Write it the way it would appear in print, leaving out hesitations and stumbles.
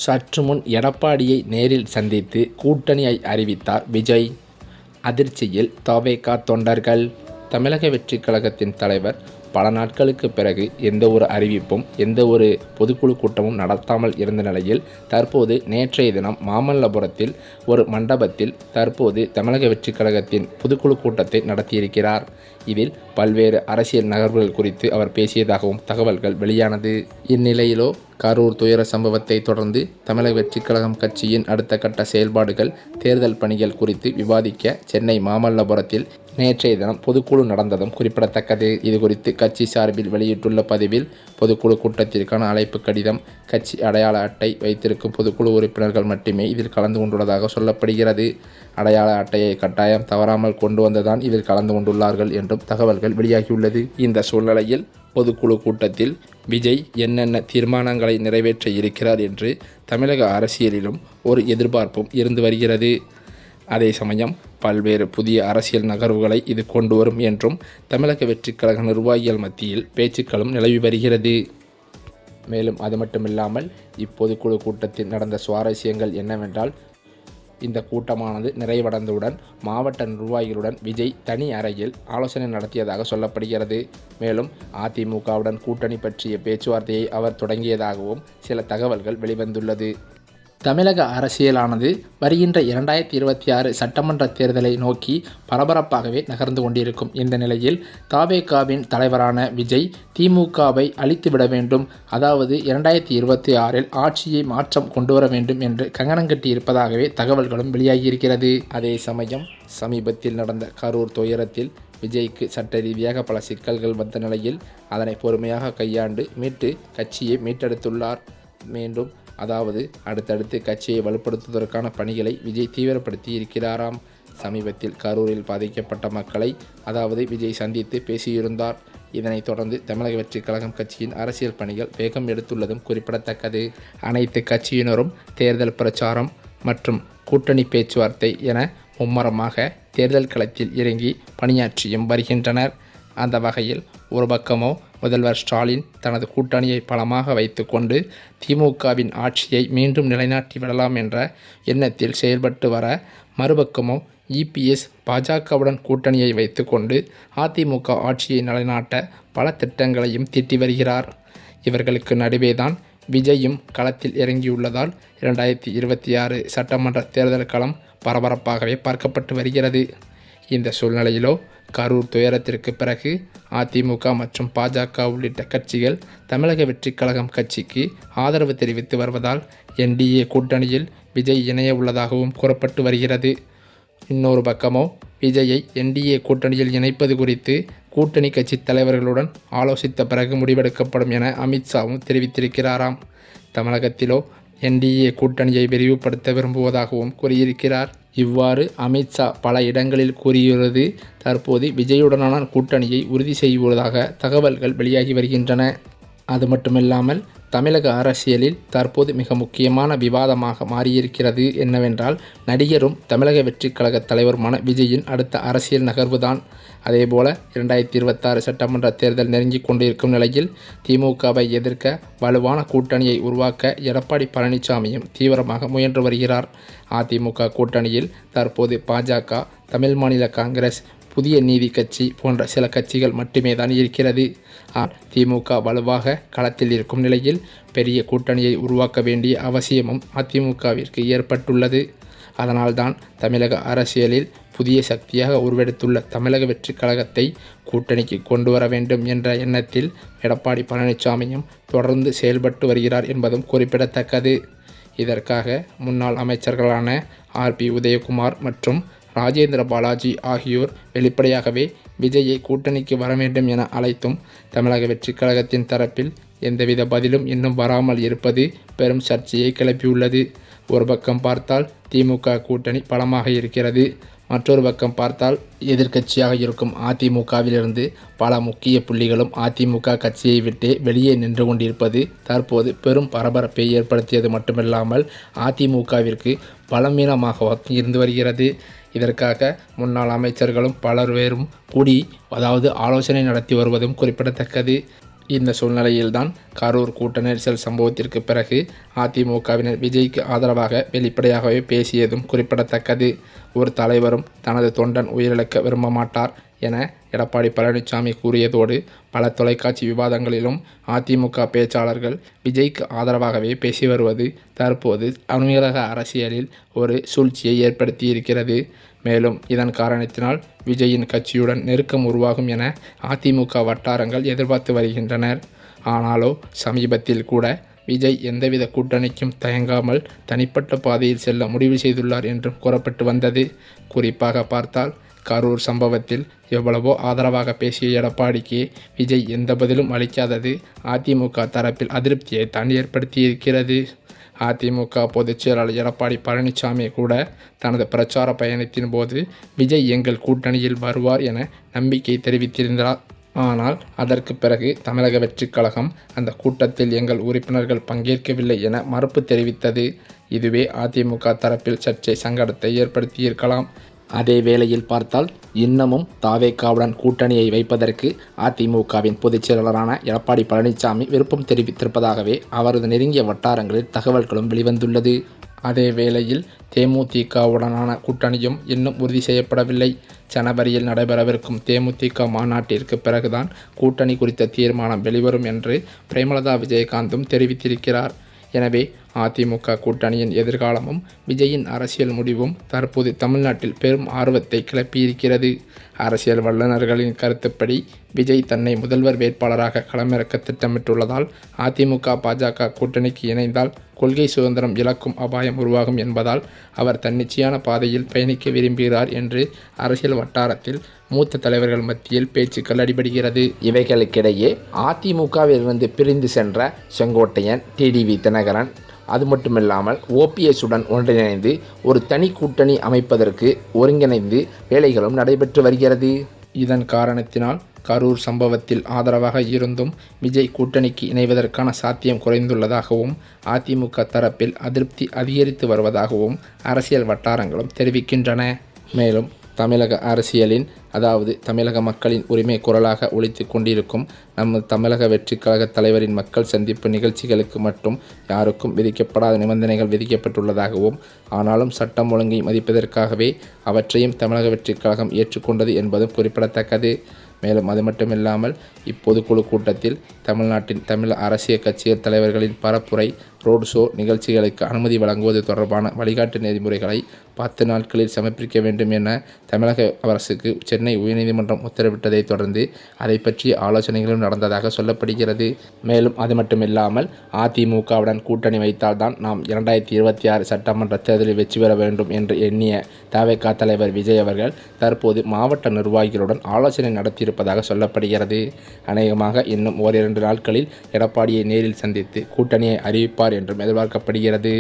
சற்று முன் எடப்பாடியை நேரில் சந்தித்து கூட்டணியை அறிவித்தார் விஜய். அதிர்ச்சியில் தவேகா தொண்டர்கள். தமிழக வெற்றிக் கழகத்தின் தலைவர் பல நாட்களுக்கு பிறகு எந்த ஒரு அறிவிப்பும் எந்த ஒரு பொதுக்குழு கூட்டமும் நடத்தாமல் இருந்த நிலையில் தற்போது நேற்றைய தினம் மாமல்லபுரத்தில் ஒரு மண்டபத்தில் தற்போது தமிழக வெற்றிக் கழகத்தின் பொதுக்குழு கூட்டத்தை நடத்தியிருக்கிறார். இதில் பல்வேறு அரசியல் நகர்வுகள் குறித்து அவர் பேசியதாகவும் தகவல்கள் வெளியானது. இந்நிலையிலோ கரூர் துயர சம்பவத்தை தொடர்ந்து தமிழக வெற்றிக் கழகம் கட்சியின் அடுத்த கட்ட செயல்பாடுகள், தேர்தல் பணிகள் குறித்து விவாதிக்க சென்னை மாமல்லபுரத்தில் நேற்றைய தினம் பொதுக்குழு நடந்ததும் குறிப்பிடத்தக்கது. இதுகுறித்து கட்சி சார்பில் வெளியிட்டுள்ள பதிவில், பொதுக்குழு கூட்டத்திற்கான அழைப்பு கடிதம், கட்சி அடையாள அட்டை வைத்திருக்கும் பொதுக்குழு உறுப்பினர்கள் மட்டுமே இதில் கலந்து கொண்டுள்ளதாக சொல்லப்படுகிறது. அடையாள அட்டையை கட்டாயம் தவறாமல் கொண்டு வந்துதான் இதில் கலந்து கொண்டுள்ளார்கள் என்றும் தகவல்கள் வெளியாகியுள்ளது. இந்த சூழ்நிலையில் பொதுக்குழு கூட்டத்தில் விஜய் என்னென்ன தீர்மானங்களை நிறைவேற்ற இருக்கிறார் என்று தமிழக அரசியலிலும் ஒரு எதிர்பார்ப்பும் இருந்து வருகிறது. அதே சமயம் பல்வேறு புதிய அரசியல் நகர்வுகளை இது கொண்டு வரும் என்றும் தமிழக வெற்றிக் கழக நிர்வாகிகள் மத்தியில் பேச்சுக்களும் நிலவி வருகிறது. மேலும் அது மட்டுமில்லாமல் இப்பொதுக்குழு கூட்டத்தில் நடந்த சுவாரஸ்யங்கள் என்னவென்றால், இந்த கூட்டமானது நிறைவடைந்தவுடன் மாவட்ட நிர்வாகிகளுடன் விஜய் தனி அறையில் ஆலோசனை நடத்தியதாக சொல்லப்படுகிறது. மேலும் அதிமுகவுடன் கூட்டணி பற்றிய பேச்சுவார்த்தையை அவர் தொடங்கியதாகவும் சில தகவல்கள் வெளிவந்துள்ளது. தமிழக அரசியலானது வருகின்ற 2026 சட்டமன்ற தேர்தலை நோக்கி பரபரப்பாகவே நகர்ந்து கொண்டிருக்கும் இந்த நிலையில் தவேகாவின் தலைவரான விஜய் திமுகவை அழித்துவிட வேண்டும், அதாவது 2026இல் ஆட்சியை மாற்றம் கொண்டுவர வேண்டும் என்று கங்கணம் இருப்பதாகவே தகவல்களும் வெளியாகியிருக்கிறது. அதே சமயம் சமீபத்தில் நடந்த கரூர் துயரத்தில் விஜய்க்கு சட்ட ரீதியாக பல சிக்கல்கள் வந்த நிலையில் அதனை பொறுமையாக கையாண்டு மீட்டு கட்சியை மீட்டெடுத்துள்ளார். மீண்டும் அதாவது அடுத்தடுத்து கட்சியை வலுப்படுத்துவதற்கான பணிகளை விஜய் தீவிரப்படுத்தி இருக்கிறாராம். சமீபத்தில் கரூரில் பாதிக்கப்பட்ட மக்களை விஜய் சந்தித்து பேசியிருந்தார். இதனைத் தொடர்ந்து தமிழக வெற்றிக் கழகம் கட்சியின் அரசியல் பணிகள் வேகம் எடுத்துள்ளதும் குறிப்பிடத்தக்கது. அனைத்து கட்சியினரும் தேர்தல் பிரச்சாரம் மற்றும் கூட்டணி பேச்சுவார்த்தை என மும்மரமாக தேர்தல் களத்தில் இறங்கி பணியாற்றியும் வருகின்றனர். அந்த வகையில் ஒரு பக்கமோ முதல்வர் ஸ்டாலின் தனது கூட்டணியை பலமாக வைத்து கொண்டு திமுகவின் ஆட்சியை மீண்டும் நிலைநாட்டி விடலாம் என்ற எண்ணத்தில் செயல்பட்டு வர, மறுபக்கமோ இபிஎஸ் பாஜகவுடன் கூட்டணியை வைத்து கொண்டு அதிமுக ஆட்சியை நிலைநாட்ட பல திட்டங்களையும் தீட்டி வருகிறார். இவர்களுக்கு நடுவேதான் விஜயும் களத்தில் இறங்கியுள்ளதால் 2026 சட்டமன்ற தேர்தல் களம் பரபரப்பாகவே பார்க்கப்பட்டு வருகிறது. இந்த சூழ்நிலையிலோ கரூர் துயரத்திற்கு பிறகு அதிமுக மற்றும் பாஜக உள்ளிட்ட கட்சிகள் தமிழக வெற்றிக் கழகம் கட்சிக்கு ஆதரவு தெரிவித்து வருவதால் என்டிஏ கூட்டணியில் விஜய் இணைய உள்ளதாகவும் கூறப்பட்டு வருகிறது. இன்னொரு பக்கமோ விஜயை என்டிஏ கூட்டணியில் இணைப்பது குறித்து கூட்டணி கட்சி தலைவர்களுடன் ஆலோசித்த பிறகு முடிவெடுக்கப்படும் என அமித்ஷாவும் தெரிவித்திருக்கிறாராம். தமிழகத்திலோ என்டிஏ கூட்டணியை விரிவுபடுத்த விரும்புவதாகவும் கூறியிருக்கிறார். இவ்வாறு அமித்ஷா பல இடங்களில் கூறியுள்ளது தற்போது விஜயுடனான கூட்டணியை உறுதி செய்வதாக தகவல்கள் வெளியாகி வருகின்றன. அது மட்டுமில்லாமல் தமிழக அரசியலில் தற்போது மிக முக்கியமான விவாதமாக மாறியிருக்கிறது என்னவென்றால், நடிகரும் தமிழக வெற்றிக் கழக தலைவருமான விஜயின் அடுத்த அரசியல் நகர்வுதான். அதேபோல 2026 சட்டமன்ற தேர்தல் நெருங்கிக் கொண்டிருக்கும் நிலையில் திமுகவை எதிர்க்க வலுவான கூட்டணியை உருவாக்க எடப்பாடி பழனிசாமியும் தீவிரமாக முயன்று வருகிறார். அதிமுக கூட்டணியில் தற்போது பாஜக, தமிழ் மாநில காங்கிரஸ், புதிய நீதி கட்சி போன்ற சில கட்சிகள் மட்டுமே தான் இருக்கிறது. திமுக வலுவாக களத்தில் இருக்கும் நிலையில் பெரிய கூட்டணியை உருவாக்க வேண்டிய அவசியமும் அதிமுகவிற்கு ஏற்பட்டுள்ளது. அதனால்தான் தமிழக அரசியலில் புதிய சக்தியாக உருவெடுத்துள்ள தமிழக வெற்றிக் கழகத்தை கூட்டணிக்கு கொண்டு வர வேண்டும் என்ற எண்ணத்தில் எடப்பாடி பழனிசாமியும் தொடர்ந்து செயல்பட்டு வருகிறார் என்பதும் குறிப்பிடத்தக்கது. இதற்காக முன்னாள் அமைச்சர்களான ஆர்பி உதயகுமார் மற்றும் ராஜேந்திர பாலாஜி ஆகியோர் வெளிப்படையாகவே விஜயை கூட்டணிக்கு வர வேண்டும் என அழைத்தும் தமிழக வெற்றிக் கழகத்தின் தரப்பில் எந்தவித பதிலும் இன்னும் வராமல் இருப்பது பெரும் சர்ச்சையை கிளப்பியுள்ளது. ஒரு பக்கம் பார்த்தால் திமுக கூட்டணி பலமாக இருக்கிறது, மற்றொரு பக்கம் பார்த்தால் எதிர்க்கட்சியாக இருக்கும் அதிமுகவிலிருந்து பல முக்கிய புள்ளிகளும் அதிமுக கட்சியை விட்டு வெளியே நின்று கொண்டிருப்பது தற்போது பெரும் பரபரப்பை ஏற்படுத்தியது மட்டுமில்லாமல் அதிமுகவிற்கு பலவீனமாக இருந்து வருகிறது. இதற்காக முன்னாள் அமைச்சர்களும் பலர் வேறும் கூடி ஆலோசனை நடத்தி வருவதும் குறிப்பிடத்தக்கது. இந்த சூழ்நிலையில்தான் கரூர் கூட்ட நெரிசல் சம்பவத்திற்கு பிறகு அதிமுகவினர் விஜய்க்கு ஆதரவாக வெளிப்படையாகவே பேசியதும் குறிப்பிடத்தக்கது. ஒரு தலைவரும் தனது தொண்டன் உயிரிழக்க விரும்ப மாட்டார் என எடப்பாடி பழனிசாமி கூறியதோடு பல தொலைக்காட்சி விவாதங்களிலும் அதிமுக பேச்சாளர்கள் விஜய்க்கு ஆதரவாகவே பேசி வருவது தற்போது தமிழக அரசியலில் ஒரு சூழ்ச்சியை ஏற்படுத்தியிருக்கிறது. மேலும் இதன் காரணத்தினால் விஜயின் கட்சியுடன் நெருக்கம் உருவாகும் என அதிமுக வட்டாரங்கள் எதிர்பார்த்து வருகின்றனர். ஆனாலோ சமீபத்தில் கூட விஜய் எந்தவித கூட்டணிக்கும் தயங்காமல் தனிப்பட்ட பாதையில் செல்ல முடிவு செய்துள்ளார் என்றும் கூறப்பட்டு வந்தது. குறிப்பாக பார்த்தால் கரூர் சம்பவத்தில் எவ்வளவோ ஆதரவாக பேசிய எடப்பாடிக்கு விஜய் எந்த பதிலும் அளிக்காதது அதிமுக தரப்பில் அதிருப்தியை தான் ஏற்படுத்தியிருக்கிறது. அதிமுக பொதுச் செயலாளர் எடப்பாடி பழனிசாமி கூட தனது பிரச்சார பயணத்தின் போது விஜய் எங்கள் கூட்டணியில் வருவார் என நம்பிக்கை தெரிவித்திருந்தார். ஆனால் அதற்கு பிறகு தமிழக வெற்றிக் கழகம் அந்த கூட்டத்தில் எங்கள் உறுப்பினர்கள் பங்கேற்கவில்லை என மறுப்பு தெரிவித்தது. இதுவே அதிமுக தரப்பில் சர்ச்சை சங்கடத்தை ஏற்படுத்தியிருக்கலாம். அதே வேளையில் பார்த்தால் இன்னமும் தாவேகாவுடன் கூட்டணியை வைப்பதற்கு அதிமுகவின் பொதுச் செயலாளரான எடப்பாடி பழனிசாமி விருப்பம் தெரிவித்திருப்பதாகவே அவரது நெருங்கிய வட்டாரங்களில் தகவல்களும் வெளிவந்துள்ளது. அதே வேளையில் தேமுதிகவுடனான கூட்டணியும் இன்னும் உறுதி செய்யப்படவில்லை. ஜனவரியில் நடைபெறவிருக்கும் தேமுதிக மாநாட்டிற்கு பிறகுதான் கூட்டணி குறித்த தீர்மானம் வெளிவரும் என்று பிரேமலதா விஜயகாந்தும் தெரிவித்திருக்கிறார். எனவே அதிமுக கூட்டணியின் எதிர்காலமும் விஜயின் அரசியல் முடிவும் தற்போது தமிழ்நாட்டில் பெரும் ஆர்வத்தை கிளப்பியிருக்கிறது. அரசியல் வல்லுநர்களின் கருத்துப்படி விஜய் தன்னை முதல்வர் வேட்பாளராக களமிறக்க திட்டமிட்டுள்ளதால் அதிமுக பாஜக கூட்டணிக்கு இணைந்தால் கொள்கை சுதந்திரம் இழக்கும் அபாயம் உருவாகும் என்பதால் அவர் தன்னிச்சையான பாதையில் பயணிக்க விரும்புகிறார் என்று அரசியல் வட்டாரத்தில் மூத்த தலைவர்கள் மத்தியில் பேச்சுக்கள் அடிபடுகிறது. இவைகளுக்கிடையே அதிமுகவிலிருந்து பிரிந்து சென்ற செங்கோட்டையன், டிடிவி தினகரன், அது மட்டுமில்லாமல் ஓபிஎஸ்ஸுடன் ஒன்றிணைந்து ஒரு தனி கூட்டணி அமைப்பதற்கு ஒருங்கிணைந்து வேலைகளும் நடைபெற்று வருகிறது. இதன் காரணத்தினால் கரூர் சம்பவத்தில் ஆதரவாக இருந்தும் விஜய் கூட்டணிக்கு இணைவதற்கான சாத்தியம் குறைந்துள்ளதாகவும் அதிமுக தரப்பில் அதிருப்தி அதிகரித்து வருவதாகவும் அரசியல் வட்டாரங்களும் தெரிவிக்கின்றன. மேலும் தமிழக அரசியலின் அதாவது தமிழக மக்களின் உரிமை குரலாக ஒலித்து கொண்டிருக்கும் நமது தமிழக வெற்றிக் கழக தலைவரின் மக்கள் சந்திப்பு நிகழ்ச்சிகளுக்கு மட்டும் யாருக்கும் விதிக்கப்படாத நிபந்தனைகள் விதிக்கப்பட்டுள்ளதாகவும் ஆனாலும் சட்டம் ஒழுங்கை மதிப்பதற்காகவே அவற்றையும் தமிழக வெற்றிக் கழகம் ஏற்றுக்கொண்டது என்பதும் குறிப்பிடத்தக்கது. மேலும் அது மட்டுமில்லாமல் இப்பொதுக்குழு கூட்டத்தில் தமிழ்நாட்டின் தமிழ் அரசியல் கட்சிகள் தலைவர்களின் பரப்புரை, ரோடு ஷோ நிகழ்ச்சிகளுக்கு அனுமதி வழங்குவது தொடர்பான வழிகாட்டு நெறிமுறைகளை 10 நாட்களில் சமர்ப்பிக்க வேண்டும் என தமிழக அரசுக்கு சென்னை உயர்நீதிமன்றம் உத்தரவிட்டதை தொடர்ந்து அதை பற்றிய ஆலோசனைகளும் நடந்ததாக சொல்லப்படுகிறது. மேலும் அது மட்டுமில்லாமல் அதிமுகவுடன் கூட்டணி வைத்தால்தான் நாம் 2026 சட்டமன்ற தேர்தலில் வெற்றி பெற வேண்டும் என்று எண்ணிய தவேகா தலைவர் விஜய் அவர்கள் தற்போது மாவட்ட நிர்வாகிகளுடன் ஆலோசனை நடத்தியிருப்பதாக சொல்லப்படுகிறது. அநேகமாக இன்னும் ஓரிரண்டு நாட்களில் எடப்பாடியை நேரில் சந்தித்து கூட்டணியை அறிவிப்பார் என்றும் எதிர்பார்க்கப்படுகிறது.